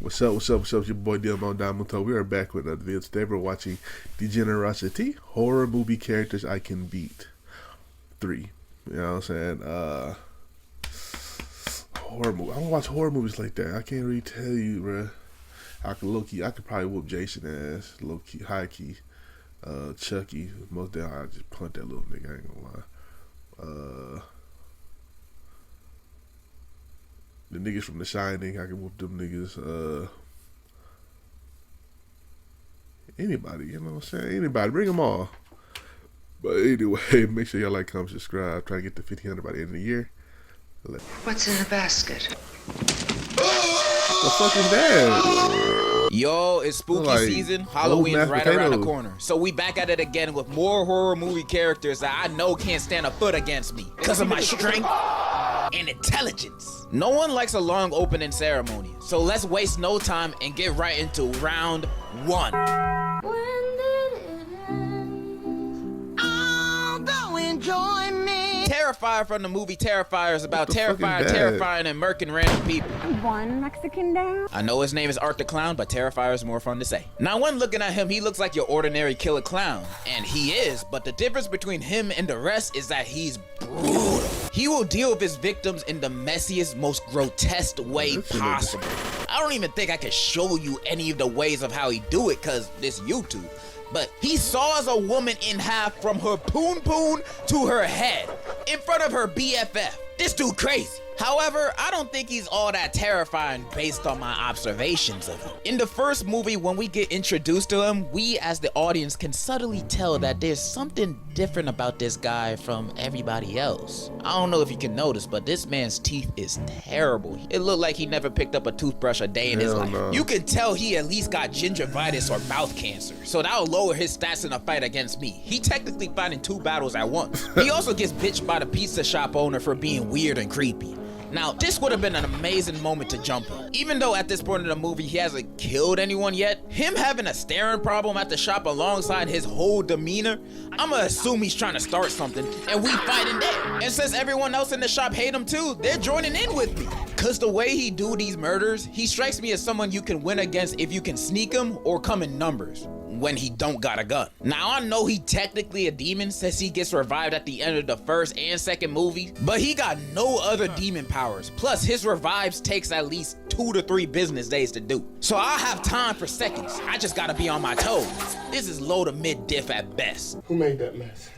What's up, what's up, what's up? It's your boy Domuto. We are back with another video. Today we're watching Degenerocity, horror movie characters I can beat 3. You know what I'm saying? Horror movie. I don't watch horror movies like that. I can't really tell you, bruh. I could probably whoop Jason ass, low key, high key. Chucky, most damn, I just punt that little nigga, I ain't gonna lie. The niggas from The Shining, I can whoop them niggas. Anybody, you know what I'm saying? Anybody, bring them all. But anyway, make sure y'all like, comment, subscribe. Try to get to 1,500 by the end of the year. What's in the basket? What the fuck is that? Yo, it's spooky season. Halloween's right around the corner. So we back at it again with more horror movie characters that I know can't stand a foot against me because of my strength and intelligence. No one likes a long opening ceremony, so let's waste no time and get right into round 1. Terrifier from the movie Terrifier is about terrifying and murking random people. One Mexican down. I know his name is Art the Clown, but Terrifier is more fun to say. Now, when looking at him, he looks like your ordinary killer clown, and he is, but the difference between him and the rest is that he's brutal. He will deal with his victims in the messiest, most grotesque way possible. I don't even think I can show you any of the ways of how he do it, cause this YouTube. But he saws a woman in half from her poon to her head in front of her BFF. This dude crazy. However, I don't think he's all that terrifying based on my observations of him. In the first movie, when we get introduced to him, we as the audience can subtly tell that there's something different about this guy from everybody else. I don't know if you can notice, but this man's teeth is terrible. It looked like he never picked up a toothbrush a day in his life. No. You can tell he at least got gingivitis or mouth cancer, so that'll lower his stats in a fight against me. He technically fighting 2 battles at once. He also gets bitched by the pizza shop owner for being weird and creepy. Now, this would have been an amazing moment to jump on. Even though at this point in the movie he hasn't killed anyone yet, him having a staring problem at the shop alongside his whole demeanor, I'ma assume he's trying to start something and we fighting there. And since everyone else in the shop hate him too, they're joining in with me. Cause the way he do these murders, he strikes me as someone you can win against if you can sneak him or come in numbers when he don't got a gun. Now, I know he technically a demon since he gets revived at the end of the first and second movie, but he got no other demon powers. Plus, his revives takes at least 2 to 3 business days to do. So I'll have time for seconds. I just gotta be on my toes. This is low to mid diff at best. Who made that mess?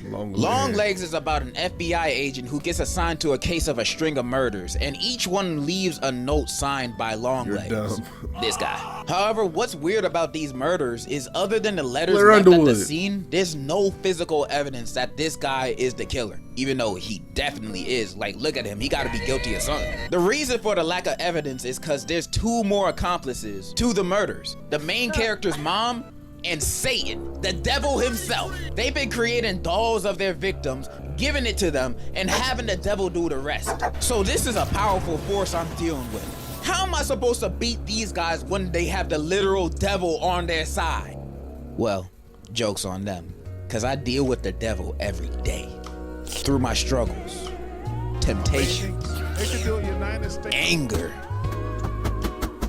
Longlegs is about an FBI agent who gets assigned to a case of a string of murders, and each one leaves a note signed by Longlegs. This guy. However, what's weird about these murders is other than the letters left at the scene, there's no physical evidence that this guy is the killer. Even though he definitely is. Like, look at him, he gotta be guilty of something. The reason for the lack of evidence is because there's 2 more accomplices to the murders. The main character's mom and Satan, the devil himself. They've been creating dolls of their victims, giving it to them, and having the devil do the rest. So this is a powerful force I'm dealing with. How am I supposed to beat these guys when they have the literal devil on their side? Well, joke's on them, cause I deal with the devil every day. Through my struggles, temptations, anger.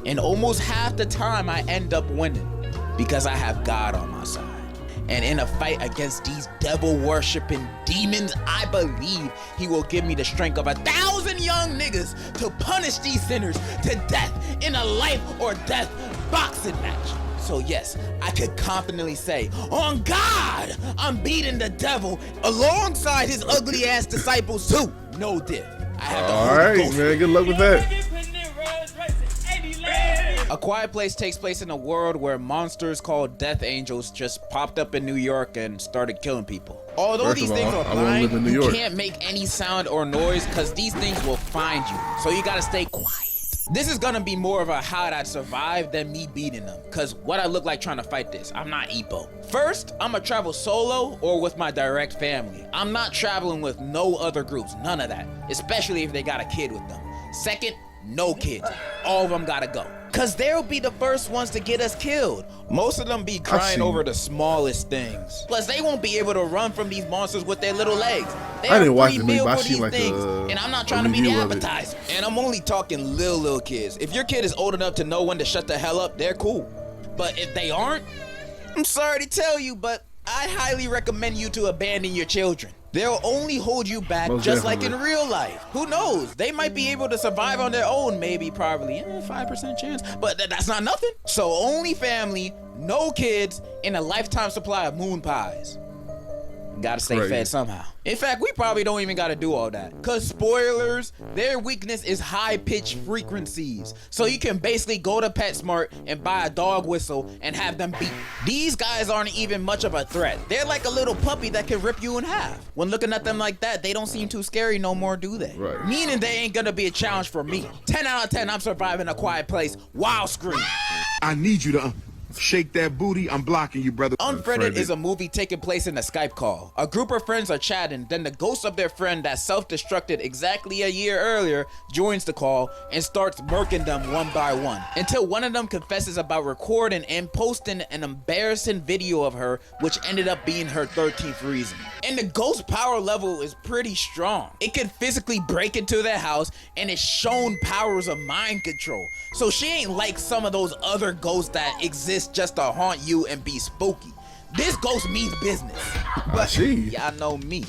And almost half the time I end up winning, because I have God on my side. And in a fight against these devil-worshipping demons, I believe he will give me the strength of 1,000 young niggas to punish these sinners to death in a life or death boxing match. So yes, I could confidently say, on God, I'm beating the devil alongside his ugly ass disciples too. No diff. I have the All right, man, good luck with that. A Quiet Place takes place in a world where monsters called death angels just popped up in New York and started killing people. Although these things are blind, you can't make any sound or noise because these things will find you. So you gotta stay quiet. This is gonna be more of a how'd I survive than me beating them, cause what I look like trying to fight this, I'm not Ippo. First, I'ma travel solo or with my direct family. I'm not traveling with no other groups, none of that, especially if they got a kid with them. Second, no kids, all of them gotta go. Cause they'll be the first ones to get us killed. Most of them be crying over the smallest things. Plus, they won't be able to run from these monsters with their little legs. They I didn't watch free the movie, meal but I for seen these like things, and I'm not trying to be the appetizer. And I'm only talking little kids. If your kid is old enough to know when to shut the hell up, they're cool. But if they aren't, I'm sorry to tell you, but I highly recommend you to abandon your children. They'll only hold you back just like in real life. Who knows? They might be able to survive on their own, maybe, probably. 5% chance, but that's not nothing. So only family, no kids, and a lifetime supply of moon pies. Gotta stay fed somehow. In fact, we probably don't even gotta do all that. Cause spoilers, their weakness is high pitched frequencies. So you can basically go to PetSmart and buy a dog whistle and have them beat. These guys aren't even much of a threat. They're like a little puppy that can rip you in half. When looking at them like that, they don't seem too scary no more, do they? Right. Meaning they ain't gonna be a challenge for me. 10 out of 10, I'm surviving A Quiet Place while screaming. I need you to shake that booty. I'm blocking you, brother. Unfriended is a movie taking place in a Skype call. A group of friends are chatting, then the ghost of their friend that self-destructed exactly a year earlier joins the call and starts murking them one by one, until one of them confesses about recording and posting an embarrassing video of her, which ended up being her 13th reason. And the ghost power level is pretty strong. It can physically break into their house, and it's shown powers of mind control. So she ain't like some of those other ghosts that exist just to haunt you and be spooky. This ghost means business. But y'all know me.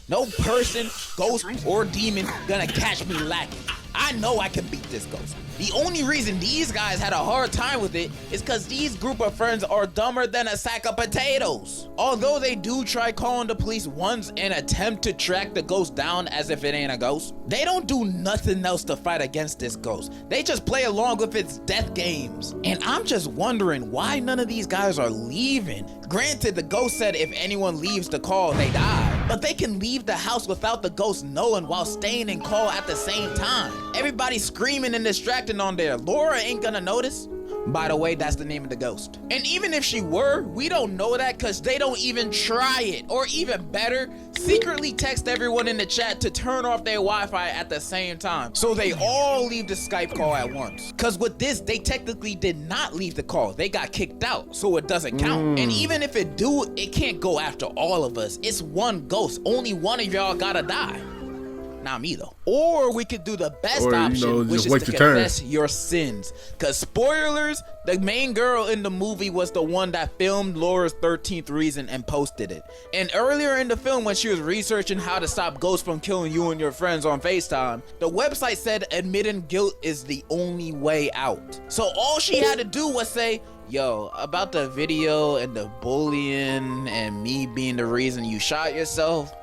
No person, ghost, or demon gonna catch me lacking. I know I can beat this ghost. The only reason these guys had a hard time with it is because these group of friends are dumber than a sack of potatoes. Although they do try calling the police once and attempt to track the ghost down as if it ain't a ghost, they don't do nothing else to fight against this ghost. They just play along with its death games. And I'm just wondering why none of these guys are leaving. Granted, the ghost said if anyone leaves the call, they die. But they can leave the house without the ghost knowing while staying in call at the same time. Everybody's screaming and distracting on there. Laura ain't gonna notice. By the way, that's the name of the ghost. And even if she were, we don't know that because they don't even try it. Or even better, secretly text everyone in the chat to turn off their Wi-Fi at the same time. So they all leave the Skype call at once. Because with this, they technically did not leave the call. They got kicked out, so it doesn't count. And even if it do, it can't go after all of us. It's one ghost. Only one of y'all gotta die. Not me though. Or we could do the best option, which is to confess your sins. Cause spoilers, the main girl in the movie was the one that filmed Laura's 13th reason and posted it. And earlier in the film, when she was researching how to stop ghosts from killing you and your friends on FaceTime, the website said admitting guilt is the only way out. So all she had to do was say, yo, about the video and the bullying and me being the reason you shot yourself,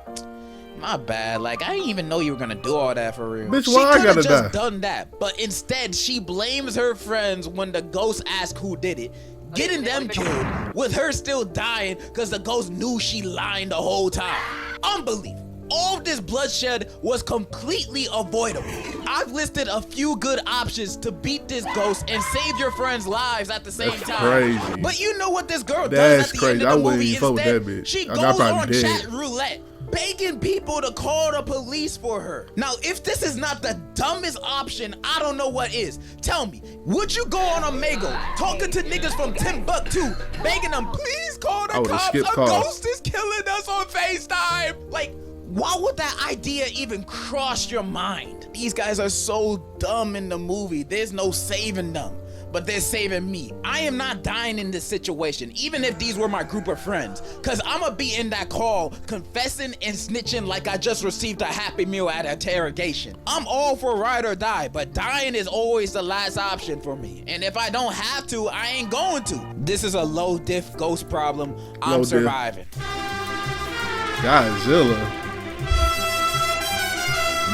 my bad. Like, I didn't even know you were gonna do all that for real. Bitch, why I gotta just die? done that, but instead she blames her friends when the ghost asks who did it, getting them killed with her still dying because the ghost knew she lied the whole time. Unbelievable. All of this bloodshed was completely avoidable. I've listed a few good options to beat this ghost and save your friends' lives at the same time. Crazy. But you know what this girl does at the end of the movie instead? She goes on chat roulette, begging people to call the police for her. Now, if this is not the dumbest option, I don't know what is. Tell me, would you go on Omegle, talking to niggas from Timbuktu, begging them, please call the cops, a ghost is killing us on FaceTime? Like, why would that idea even cross your mind? These guys are so dumb in the movie. There's no saving them, but they're saving me. I am not dying in this situation, even if these were my group of friends, because I'm going to be in that call confessing and snitching like I just received a Happy Meal at interrogation. I'm all for ride or die, but dying is always the last option for me. And if I don't have to, I ain't going to. This is a low diff ghost problem. I'm surviving.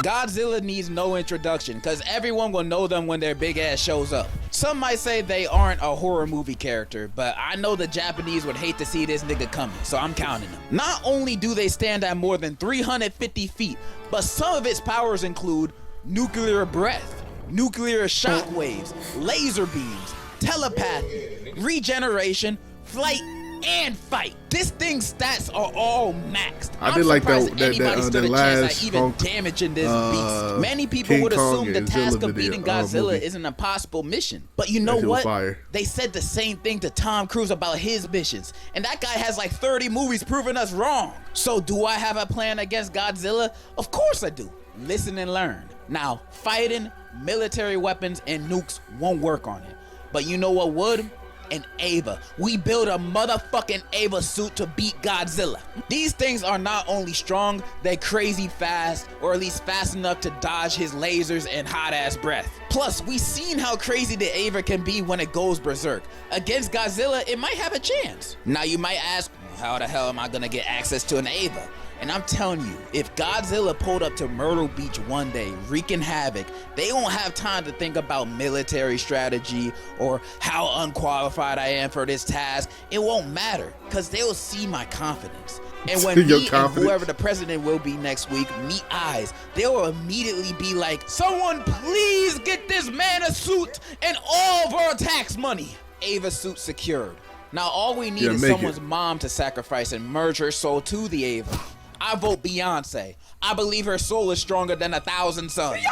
Godzilla needs no introduction because everyone will know them when their big ass shows up. Some might say they aren't a horror movie character, but I know the Japanese would hate to see this nigga coming, so I'm counting them. Not only do they stand at more than 350 feet, but some of its powers include nuclear breath, nuclear shockwaves, laser beams, telepathy, regeneration, flight, and fight. This thing's stats are all maxed. I I'm did like surprised that anybody stood a chance last at even Hulk, damaging this beast. Many people King would Kong assume the and task Zilla of beating video, Godzilla movie. is an impossible mission. But you know That shit was what? fire. They said the same thing to Tom Cruise about his missions. And that guy has like 30 movies proving us wrong. So do I have a plan against Godzilla? Of course I do. Listen and learn. Now, fighting, military weapons, and nukes won't work on it. But you know what would? An Ava. We build a motherfucking Ava suit to beat Godzilla. These things are not only strong, they're crazy fast, or at least fast enough to dodge his lasers and hot ass breath. Plus, we seen how crazy the Ava can be when it goes berserk. Against Godzilla, it might have a chance. Now you might ask, how the hell am I gonna get access to an Ava? And I'm telling you, if Godzilla pulled up to Myrtle Beach one day, wreaking havoc, they won't have time to think about military strategy or how unqualified I am for this task. It won't matter, because they'll see my confidence. And when me and whoever the president will be next week meet eyes, they'll immediately be like, someone please get this man a suit and all of our tax money. Ava suit secured. Now all we need is someone's mom to sacrifice and merge her soul to the Ava. I vote Beyonce. I believe her soul is stronger than 1,000 suns.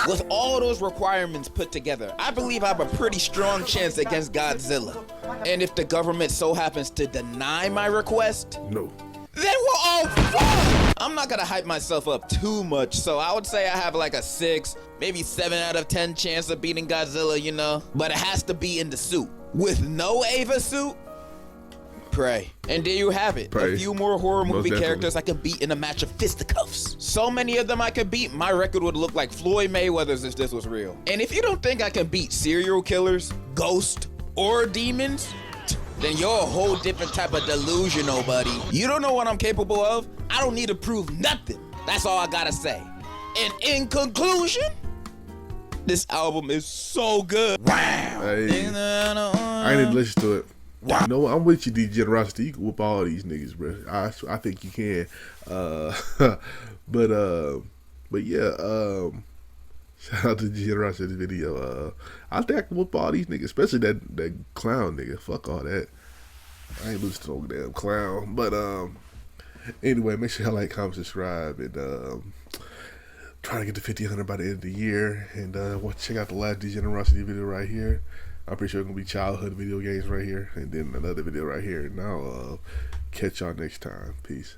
With all those requirements put together, I believe I have a pretty strong chance against Godzilla. And if the government so happens to deny my request, No. then we're all fucked. I'm not gonna hype myself up too much, so I would say I have like a 6, maybe 7 out of 10 chance of beating Godzilla, you know? But it has to be in the suit. With no Ava suit, pray. And there you have it. Pray. A few more horror Most movie definitely. characters I could beat in a match of fisticuffs. So many of them I could beat, my record would look like Floyd Mayweather's if this was real. And if you don't think I can beat serial killers, ghosts, or demons, then you're a whole different type of delusional, buddy. You don't know what I'm capable of? I don't need to prove nothing. That's all I gotta say. And in conclusion, this album is so good. Wow. Hey, I ain't even listen to it. You know what? I'm with you, Degenerocity. You can whoop all these niggas, bro. I think you can. But yeah. Shout out to Degenerocity video. I think I can whoop all these niggas, especially that clown nigga. Fuck all that. I ain't losing to no damn clown. But anyway, make sure y'all like, comment, subscribe, and trying to get to 1,500 by the end of the year. And check out the last Degenerocity video right here. I'm pretty sure it's gonna be childhood video games right here, and then another video right here. And I'll catch y'all next time. Peace.